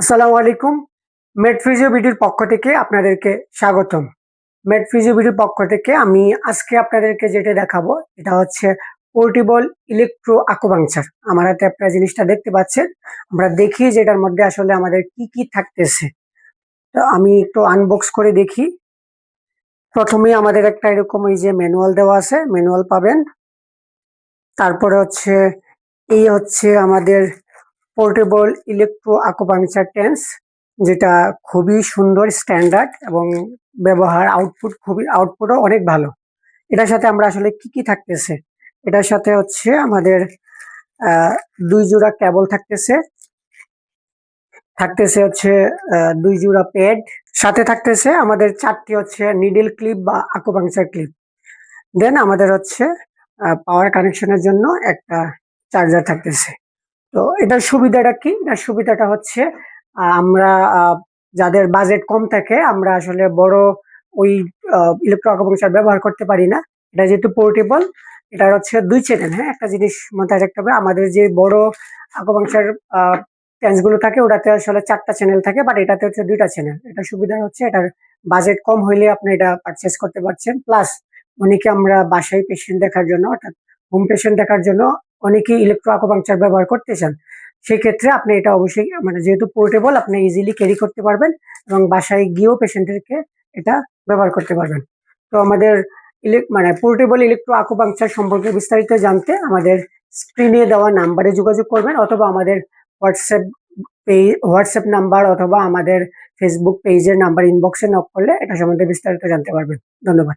আসসালামু আলাইকুম। মেডফিজিও বিডির পক্ষ থেকে আপনাদেরকে স্বাগতম। মেডফিজিও বিডির পক্ষ থেকে আমি আজকে আপনাদেরকে যেটা দেখাবো এটা হচ্ছে পোর্টেবল ইলেকট্রো আকুপাঙ্কচার। আমার হাতে আপনারা জিনিসটা দেখতে পাচ্ছেন। আমরা দেখি যে এটার মধ্যে আসলে আমাদের কি থাকতেছে। তো আমি একটু আনবক্স করে দেখি। প্রথমেই আমাদের একটা এরকম এই যে ম্যানুয়াল দেওয়া আছে, ম্যানুয়াল পাবেন। তারপরে হচ্ছে এই হচ্ছে আমাদের পোর্টেবল ইলেকট্রো আকুপাঙ্কচার টেন্স, যেটা খুবই সুন্দর স্ট্যান্ডার্ড এবং আউটপুটও অনেক ভালো। এটার সাথে আমরা আসলে কি থাকতেছে, এটার সাথে হচ্ছে আমাদের ২ জোড়া কেবল থাকতেছে, হচ্ছে ২ জোড়া প্যাড, সাথে থাকতেছে আমাদের ৪টি হচ্ছে নিডল ক্লিপ বা আকুপাঙ্কচার ক্লিপ। দেন আমাদের হচ্ছে পাওয়ার কানেকশনের জন্য একটা চার্জার থাকতেছে। তো এটার সুবিধাটা কি? এটার সুবিধাটা হচ্ছে আমরা যাদের বাজেট কম থাকে আমরা আসলে বড় ওই ইলেকট্রো আকুপাঙ্কচার ব্যবহার করতে পারি না। এটা যেহেতু পোর্টেবল, এটার হচ্ছে ২ চ্যানেল। হ্যাঁ, একটা জিনিস মাথায় রাখতে হবে, আমাদের যে বড় আকুপাঙ্কচার টেন্স গুলো থাকে ওটাতে আসলে ৪টা চ্যানেল থাকে, বাট এটাতে হচ্ছে ২টা চ্যানেল। এটার সুবিধা হচ্ছে এটার বাজেট কম হইলে আপনি এটা পারচেজ করতে পারছেন। প্লাস অনেকে আমরা বাসায় পেশেন্ট দেখার জন্য, অর্থাৎ হোম পেশেন্ট দেখার জন্য অনেকেই ইলেকট্রো আকুপাঙ্কচার ব্যবহার করতে চান। সেক্ষেত্রে আপনি এটা অবশ্যই মানে যেহেতু পোর্টেবল আপনি ইজিলি ক্যারি করতে পারবেন এবং বাসায় গিয়েও পেশেন্টদেরকে এটা ব্যবহার করতে পারবেন। তো আমাদের মানে পোর্টেবল ইলেকট্রো আকুপাঙ্কচার সম্পর্কে বিস্তারিত জানতে আমাদের স্ক্রিনে দেওয়া নাম্বারে যোগাযোগ করবেন, অথবা আমাদের হোয়াটসঅ্যাপ হোয়াটসঅ্যাপ নাম্বার অথবা আমাদের ফেসবুক পেজের নাম্বার ইনবক্সে নক করলে এটা সম্বন্ধে বিস্তারিত জানতে পারবেন। ধন্যবাদ।